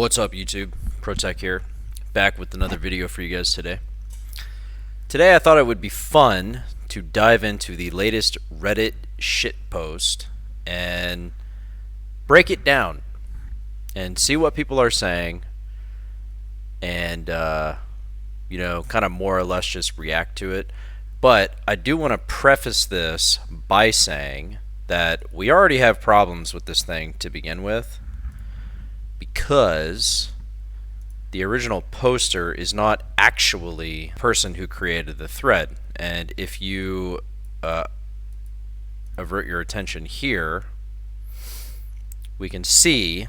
What's up, YouTube? ProTech here, back with another video for you guys today. Today I thought it would be fun to dive into the latest Reddit shitpost and break it down and see what people are saying and, kind of more or less just react to it. But I do want to preface this by saying that we already have problems with this thing to begin with, because the original poster is not actually the person who created the thread. And if you avert your attention here, we can see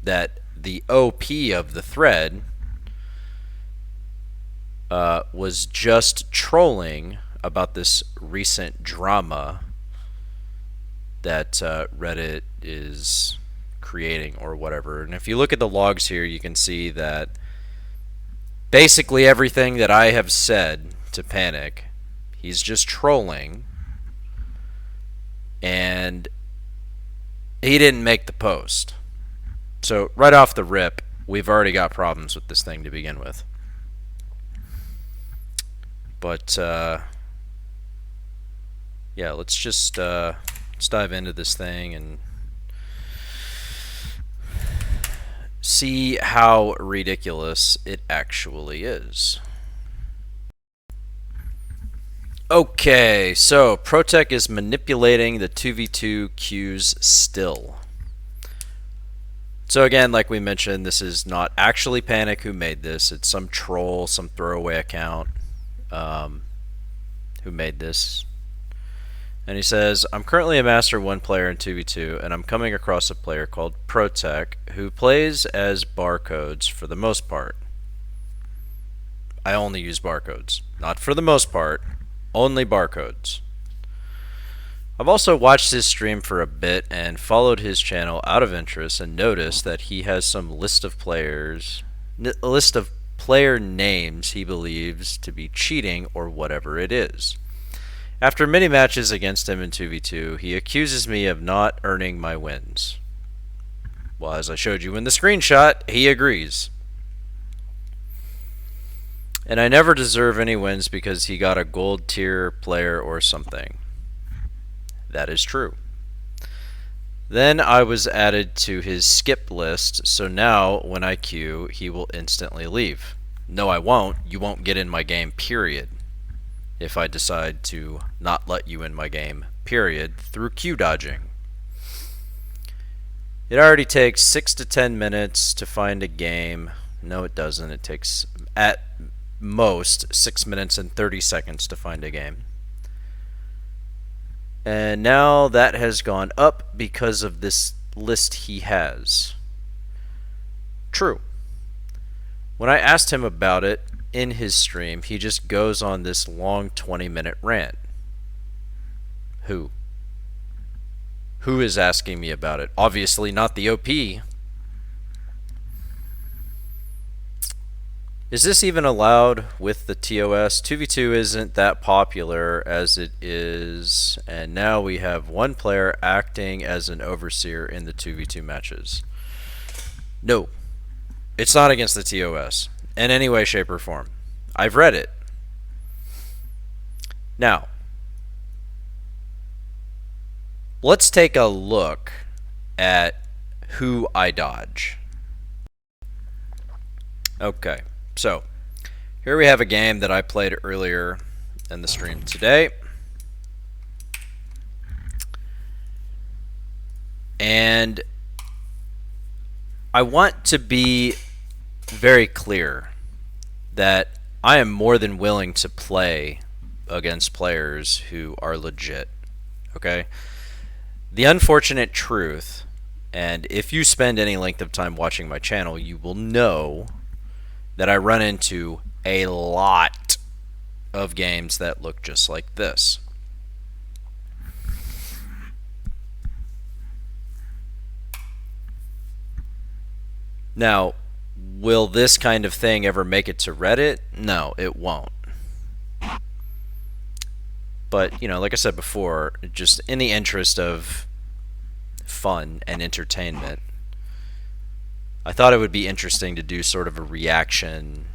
that the OP of the thread was just trolling about this recent drama that Reddit is creating or whatever. And if you look at the logs here, you can see that basically everything that I have said to Panic, he's just trolling, and he didn't make the post. So right off the rip, we've already got problems with this thing to begin with. But yeah, let's just let's dive into this thing and see how ridiculous it actually is. Okay, so ProTech is manipulating the 2v2 queues still. So again, like we mentioned, this is not actually Panic who made this. It's some troll, some throwaway account who made this. And he says, I'm currently a Master 1 player in 2v2, and I'm coming across a player called ProTech who plays as barcodes for the most part. I only use barcodes. Not for the most part, only barcodes. I've also watched his stream for a bit and followed his channel out of interest and noticed that he has some list of player names he believes to be cheating or whatever it is. After many matches against him in 2v2, he accuses me of not earning my wins. Well, as I showed you in the screenshot, he agrees. And I never deserve any wins because he got a gold tier player or something. That is true. Then I was added to his skip list, so now when I queue, he will instantly leave. No, I won't. You won't get in my game, period. If I decide to not let you in my game, period, through queue dodging. It already takes 6 to 10 minutes to find a game. No, it doesn't. It takes at most 6 minutes and 30 seconds to find a game. And now that has gone up because of this list he has. True. When I asked him about it in his stream, he just goes on this long 20-minute rant. Who? Who is asking me about it? Obviously not the OP. Is this even allowed with the TOS? 2v2 isn't that popular as it is, and now we have one player acting as an overseer in the 2v2 matches. No, it's not against the TOS in any way, shape, or form. I've read it. Now, let's take a look at who I dodge. Okay, so here we have a game that I played earlier in the stream today. And I want to be very clear that I am more than willing to play against players who are legit. Okay? The unfortunate truth, and if you spend any length of time watching my channel, you will know that I run into a lot of games that look just like this. Now, will this kind of thing ever make it to Reddit? No, it won't. But, you know, like I said before, just in the interest of fun and entertainment, I thought it would be interesting to do sort of a reaction,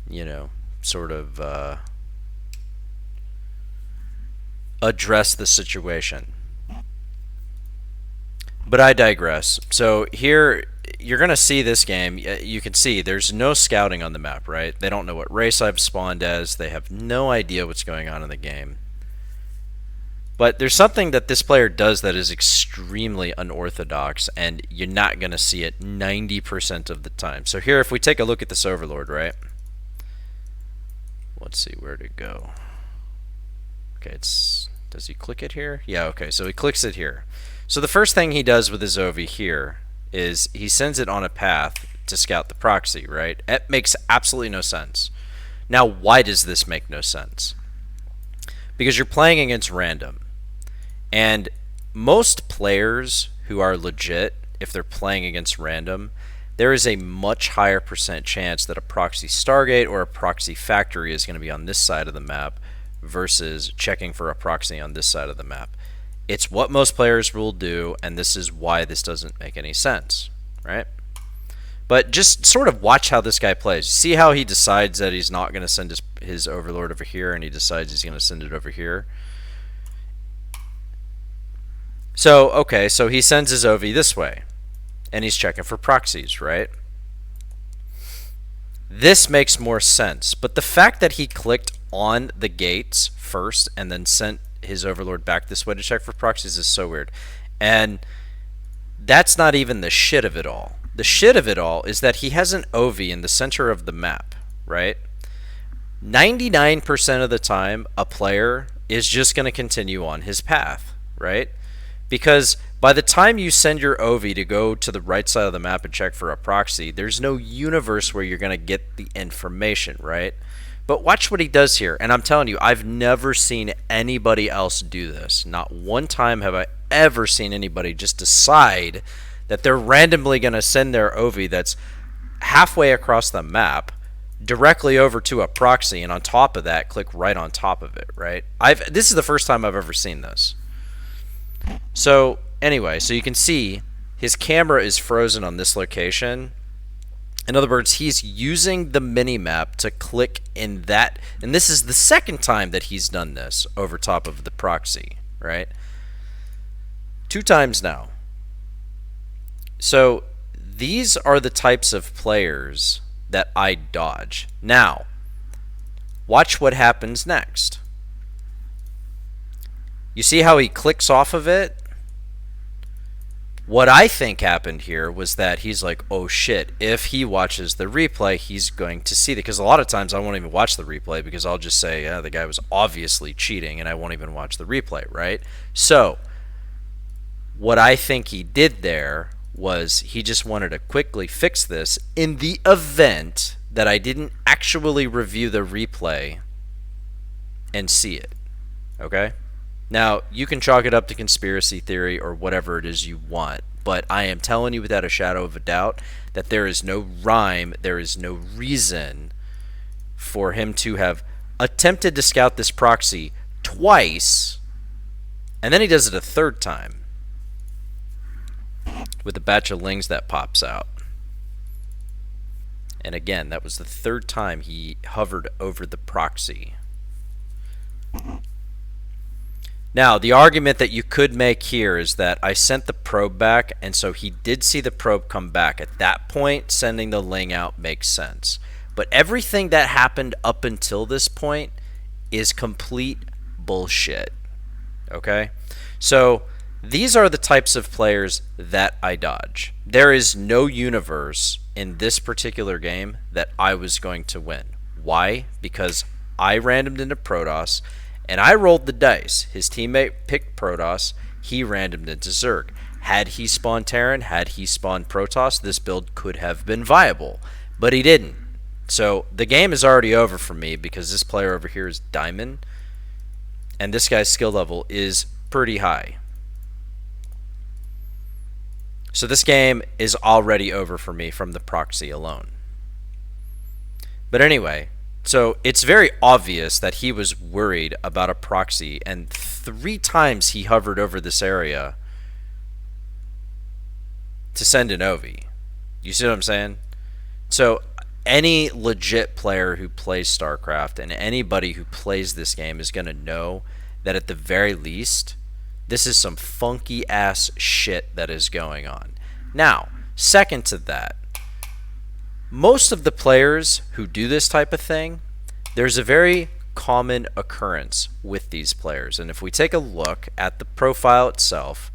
you know, sort of address the situation. But I digress. So here, you're going to see this game. You can see there's no scouting on the map, right? They don't know what race I've spawned as. They have no idea what's going on in the game. But there's something that this player does that is extremely unorthodox, and you're not going to see it 90% of the time. So here, if we take a look at this Overlord, right? Let's see where to go. Okay, does he click it here? Yeah, okay, so he clicks it here. So the first thing he does with his OV here is he sends it on a path to scout the proxy, right? It makes absolutely no sense. Now, why does this make no sense? Because you're playing against random. And most players who are legit, if they're playing against random, there is a much higher % chance that a proxy Stargate or a proxy factory is going to be on this side of the map versus checking for a proxy on this side of the map. It's what most players will do, and this is why this doesn't make any sense, right? But just sort of watch how this guy plays. See how he decides that he's not going to send his Overlord over here, and he decides he's going to send it over here. So, okay, so he sends his OV this way, and he's checking for proxies, right? This makes more sense, but the fact that he clicked on the gates first and then sent his Overlord back this way to check for proxies is so weird. And that's not even the shit of it all. The shit of it all is that he has an OV in the center of the map, right? 99% of the time, a player is just going to continue on his path, right? Because by the time you send your OV to go to the right side of the map and check for a proxy, there's no universe where you're going to get the information, right? But watch what he does here. And I'm telling you, I've never seen anybody else do this. Not one time have I ever seen anybody just decide that they're randomly going to send their OV that's halfway across the map directly over to a proxy, and on top of that, click right on top of it, right? This is the first time I've ever seen this. So anyway, so you can see his camera is frozen on this location. In other words, he's using the mini-map to click in that, and this is the second time that he's done this over top of the proxy, right? 2 times now. So these are the types of players that I dodge. Now, watch what happens next. You see how he clicks off of it? What I think happened here was that he's like, oh shit, if he watches the replay, he's going to see that. Because a lot of times I won't even watch the replay because I'll just say, yeah, the guy was obviously cheating, and I won't even watch the replay, right? So, what I think he did there was he just wanted to quickly fix this in the event that I didn't actually review the replay and see it, okay? Now, you can chalk it up to conspiracy theory or whatever it is you want, but I am telling you without a shadow of a doubt that there is no rhyme, there is no reason for him to have attempted to scout this proxy twice, and then he does it a third time with a batch of lings that pops out. And again, that was the third time he hovered over the proxy. Now, the argument that you could make here is that I sent the probe back, and so he did see the probe come back. At that point, sending the ling out makes sense. But everything that happened up until this point is complete bullshit. Okay? So, these are the types of players that I dodge. There is no universe in this particular game that I was going to win. Why? Because I randomed into Protoss, and I rolled the dice. His teammate picked Protoss. He randomed into Zerg. Had he spawned Terran, had he spawned Protoss, this build could have been viable. But he didn't. So the game is already over for me because this player over here is Diamond. And this guy's skill level is pretty high. So this game is already over for me from the proxy alone. But anyway, so it's very obvious that he was worried about a proxy, and 3 times he hovered over this area to send an OV. You see what I'm saying? So any legit player who plays StarCraft and anybody who plays this game is going to know that at the very least, this is some funky ass shit that is going on. Now, second to that, most of the players who do this type of thing, there's a very common occurrence with these players. And if we take a look at the profile itself,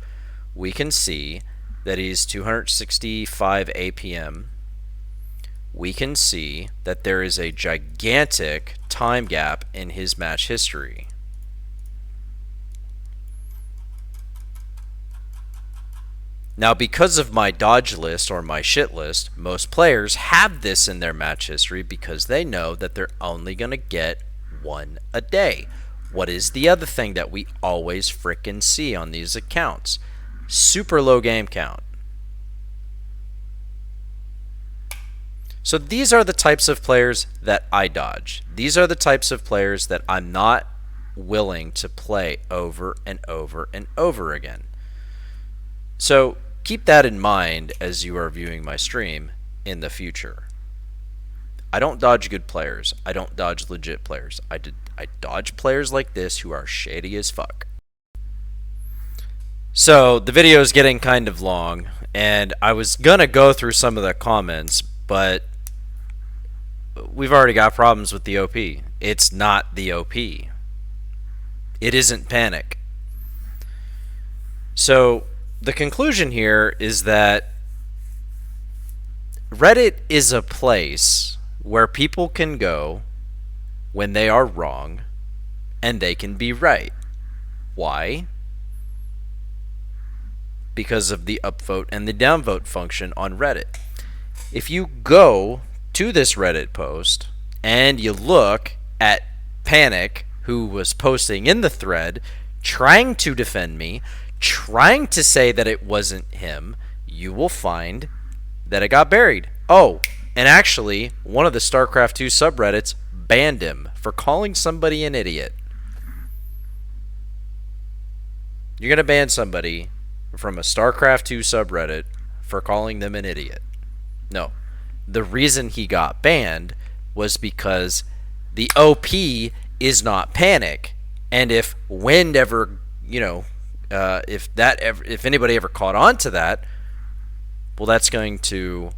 we can see that he's 265 APM. We can see that there is a gigantic time gap in his match history. Now, because of my dodge list or my shit list, most players have this in their match history because they know that they're only going to get one a day. What is the other thing that we always frickin' see on these accounts? Super low game count. So these are the types of players that I dodge. These are the types of players that I'm not willing to play over and over and over again. So keep that in mind as you are viewing my stream in the future. I don't dodge good players. I don't dodge legit players. I dodge players like this who are shady as fuck. So the video is getting kind of long, and I was gonna go through some of the comments, but we've already got problems with the OP. It's not the OP. It isn't Panic. So the conclusion here is that Reddit is a place where people can go when they are wrong and they can be right. Why? Because of the upvote and the downvote function on Reddit. If you go to this Reddit post and you look at Panic, who was posting in the thread trying to defend me, trying to say that it wasn't him, you will find that it got buried. Oh, and actually, one of the StarCraft 2 subreddits banned him for calling somebody an idiot. You're going to ban somebody from a StarCraft 2 subreddit for calling them an idiot. No. The reason he got banned was because the OP is not Panic. And if Wind ever, if anybody ever caught on to that, well, that's going to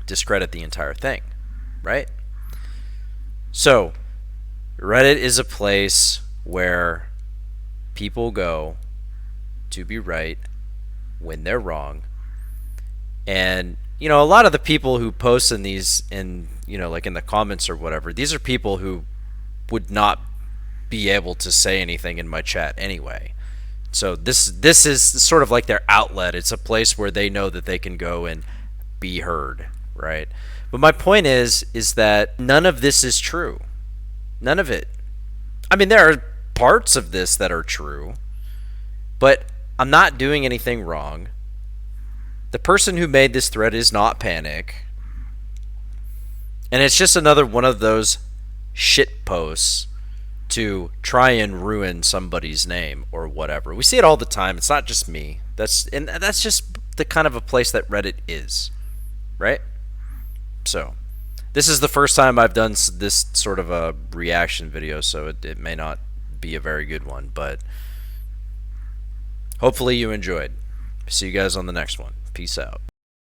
discredit the entire thing, right? So, Reddit is a place where people go to be right when they're wrong. And, a lot of the people who post in these, like in the comments or whatever, these are people who would not be able to say anything in my chat anyway. So this is sort of like their outlet. It's a place where they know that they can go and be heard, right? But my point is that none of this is true. None of it. I mean, there are parts of this that are true, but I'm not doing anything wrong. The person who made this thread is not Panic. And it's just another one of those shit posts to try and ruin somebody's name or whatever. We see it all the time. It's not just me. That's just the kind of a place that Reddit is, right? So, this is the first time I've done this sort of a reaction video, so it may not be a very good one, but hopefully you enjoyed. See you guys on the next one. Peace out.